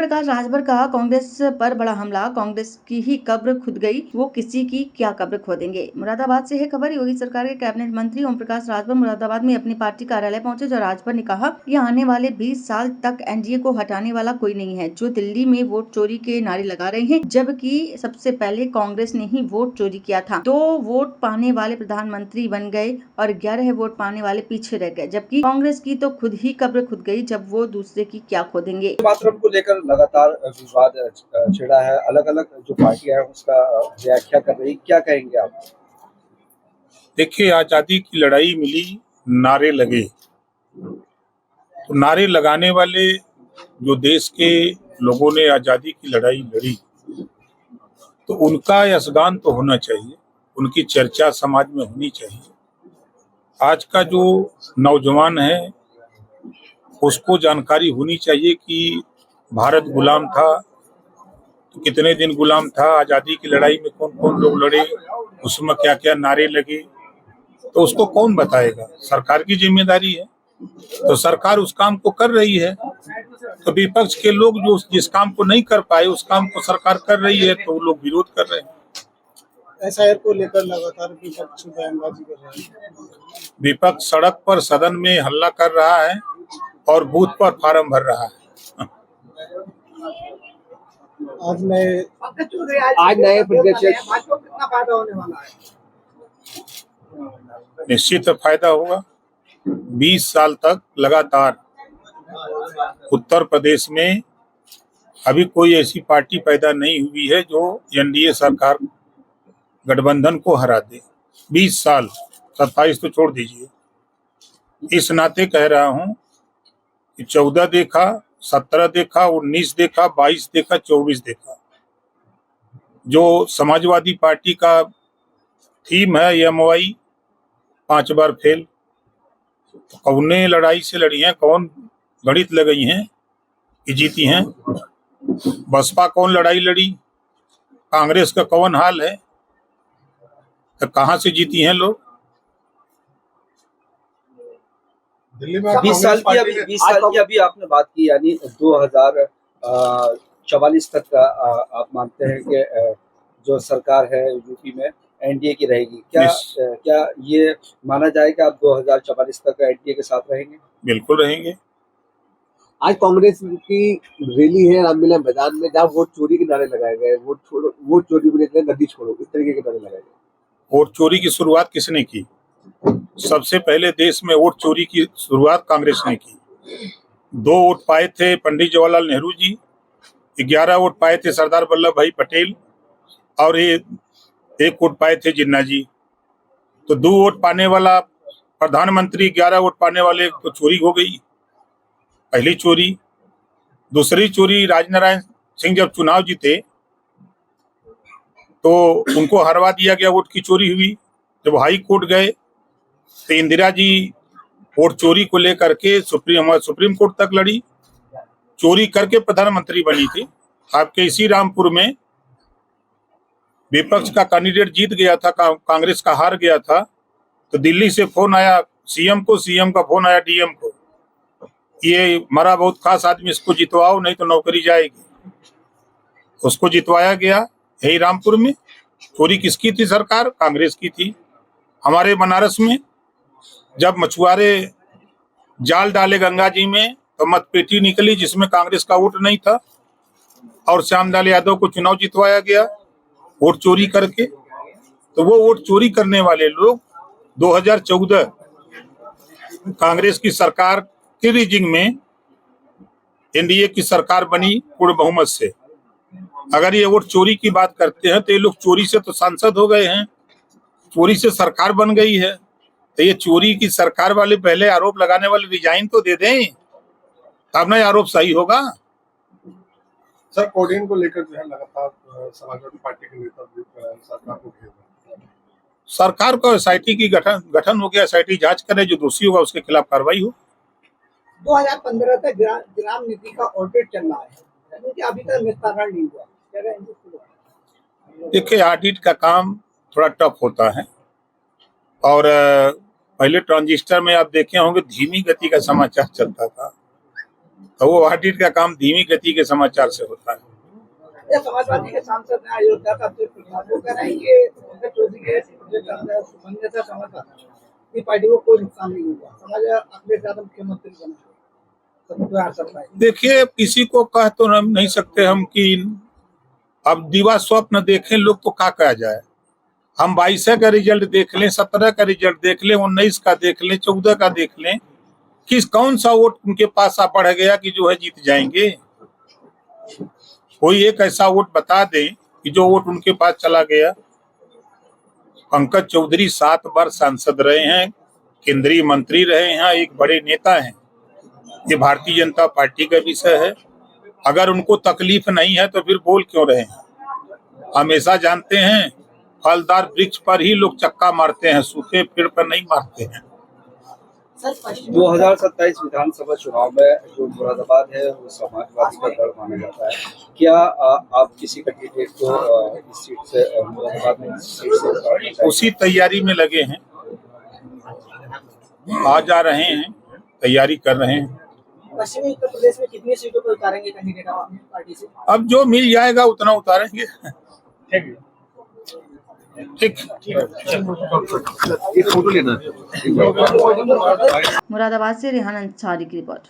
प्रकाश राजभर का कांग्रेस पर बड़ा हमला, कांग्रेस की ही कब्र खुद गई, वो किसी की क्या कब्र खोदेंगे। मुरादाबाद से है खबर। योगी सरकार के कैबिनेट मंत्री ओम प्रकाश राजभर मुरादाबाद में अपनी पार्टी कार्यालय पहुंचे, जो राजभर ने कहा कि आने वाले 20 साल तक एनडीए को हटाने वाला कोई नहीं है, जो दिल्ली में वोट चोरी के नारे लगा रहे हैं, जबकि सबसे पहले कांग्रेस ने ही वोट चोरी किया था। 2 वोट पाने वाले प्रधानमंत्री बन गए और 11 वोट पाने वाले पीछे रह गए, जबकि कांग्रेस की तो खुद ही कब्र खुद गई, जब वो दूसरे की क्या खोदेंगे। मातरम को लेकर लगातार विवाद छिड़ा है, अलग अलग जो पार्टियां हैं उसका व्याख्या कर रही, क्या कहेंगे आप? देखिए, आजादी की लड़ाई मिली, नारे लगे, तो नारे लगाने वाले जो देश के लोगों ने आजादी की लड़ाई लड़ी, तो उनका यशगान तो होना चाहिए, उनकी चर्चा समाज में होनी चाहिए। आज का जो नौजवान है उसको जानकारी होनी चाहिए कि भारत गुलाम था तो कितने दिन गुलाम था, आजादी की लड़ाई में कौन कौन लोग लड़े, उसमें क्या क्या नारे लगे, तो उसको कौन बताएगा। सरकार की जिम्मेदारी है, तो सरकार उस काम को कर रही है। तो विपक्ष के लोग जो जिस काम को नहीं कर पाए उस काम को सरकार कर रही है, तो वो लोग विरोध कर रहे हैं। एसआईआर को लेकर लगातार विपक्ष बयानबाजी कर रहा है। विपक्ष सड़क पर सदन में हल्ला कर रहा है और बूथ पर फार्म भर रहा है। आज नए प्रदेश कितना फायदा होने वाला है? निश्चित फायदा होगा। 20 साल तक लगातार उत्तर प्रदेश में अभी कोई ऐसी पार्टी पैदा नहीं हुई है जो एनडीए सरकार गठबंधन को हरा दे। 20 साल, 27 तो छोड़ दीजिए। इस नाते कह रहा हूं कि 14 देखा, 17 देखा, 19 देखा, 22 देखा, 24 देखा। जो समाजवादी पार्टी का थीम है एमवाई, 5 बार फेल। तो कौन लड़ाई से लड़ी हैं, कौन गणित लगाई हैं कि जीती हैं। बसपा कौन लड़ाई लड़ी, कांग्रेस का कौन हाल है, तो कहां से जीती हैं लोग। दिल्ली में 20 साल की अभी आपने बात की, यानी 2044 तक का आप मानते हैं कि जो सरकार है यूपी में एनडीए की रहेगी। क्या ये माना जाए कि आप 2044 तक एनडीए के साथ रहेंगे? बिल्कुल रहेंगे। आज कांग्रेस की रैली है रामलीला मैदान में, जहाँ वोट चोरी के नारे लगाए गए, वोट चोरी को लेकर गद्दी छोड़ो, इस तरीके के नारे लगाए गए। वोट चोरी की शुरुआत किसने की? सबसे पहले देश में वोट चोरी की शुरुआत कांग्रेस ने की। 2 वोट पाए थे पंडित जवाहरलाल नेहरू जी, 11 वोट पाए थे सरदार वल्लभ भाई पटेल, और 1 वोट पाए थे जिन्ना जी। तो 2 वोट पाने वाला प्रधानमंत्री, 11 वोट पाने वाले तो चोरी हो गई, पहली चोरी। दूसरी चोरी, राजनारायण सिंह जब चुनाव जीते तो उनको हरवा दिया गया, वोट की चोरी हुई। जब हाई कोर्ट गए तो इंदिरा जी वोट चोरी को लेकर के सुप्रीम कोर्ट तक लड़ी, चोरी करके प्रधानमंत्री बनी थी। आपके इसी रामपुर में विपक्ष का कैंडिडेट जीत गया था, कांग्रेस का हार गया था, तो दिल्ली से फोन आया सीएम को, सीएम का फोन आया डीएम को, ये मरा बहुत खास आदमी, इसको जितवाओ नहीं तो नौकरी जाएगी। उसको जितवाया गया यही रामपुर में। चोरी किसकी थी? सरकार कांग्रेस की थी। हमारे बनारस में जब मछुआरे जाल डाले गंगा जी में तो मतपेटी निकली जिसमें कांग्रेस का वोट नहीं था, और श्यामलाल यादव को चुनाव जितवाया गया वोट चोरी करके। तो वो वोट चोरी करने वाले लोग 2014 कांग्रेस की सरकार के रीजिंग में एनडीए की सरकार बनी पूर्ण बहुमत से। अगर ये वोट चोरी की बात करते हैं तो ये लोग चोरी से तो सांसद हो गए हैं, चोरी से सरकार बन गई है। तो ये चोरी की सरकार वाले पहले आरोप लगाने वाले रिजाइन तो दे दें, तब ना आरोप सही होगा। सर, कोडियन को लेकर जो है लगातार समाजवादी पार्टी के नेता सरकार को घेर रहे हैं। सरकार को एसआईटी की गठन हो गया, एसआईटी जांच करे, जो दोषी होगा उसके खिलाफ कार्रवाई हो। 2015 तक ग्राम नीति का ऑडिट चल रहा है, क्योंकि अभी तक निस्तारण नहीं हुआ। देखिए, ऑडिट का काम थोड़ा टफ होता है, और पहले ट्रांजिस्टर में आप देखे होंगे धीमी गति का समाचार चलता था, तो वो ऑडिट का काम धीमी गति के समाचार से होता है। ये समाजवादी के सांसद ने अयोध्या का प्रसाद वो कह रहे हैं कि पंकज चौधरी के बनने से समाजवादी की पार्टी को कोई नुकसान नहीं हुआ, समाज अखिलेश यादव मुख्यमंत्री बना सब 2027। देखिए, किसी को कह तो नहीं सकते हम कि अब दिवा स्वप्न देखें लोग तो क्या कहा जाए। हम 22 का रिजल्ट देख लें, 17 का रिजल्ट देख लें, 19 का देख लें, 14 का देख लें, किस कौन सा वोट उनके पास आ पड़ गया कि जो है जीत जाएंगे। कोई एक ऐसा वोट बता दे कि जो वोट उनके पास चला गया। पंकज चौधरी 7 बार सांसद रहे हैं, केंद्रीय मंत्री रहे हैं, एक बड़े नेता हैं। ये भारतीय जनता पार्टी का विषय है। अगर उनको तकलीफ नहीं है तो फिर बोल क्यों रहे हैं। हमेशा जानते हैं फलदार वृक्ष पर ही लोग चक्का मारते हैं, सूखे पेड़ पर नहीं मारते हैं। 2027 विधानसभा चुनाव में जो मुरादाबाद है वो समाजवादी का गढ़ माना जाता है। क्या आप किसी कैंडिडेट को इस सीट से मुरादाबाद में इस सीट से उसी तैयारी में लगे हैं, आ जा रहे हैं, तैयारी कर रहे हैं। पश्चिमी उत्तर प्रदेश में कितनी सीटों पर उतारेंगे कैंडिडेट अपनी पार्टी से? अब जो मिल जाएगा उतना उतारेंगे। ठीक। एक फोटो लेना। मुरादाबाद से रेहान अंसारी की रिपोर्ट।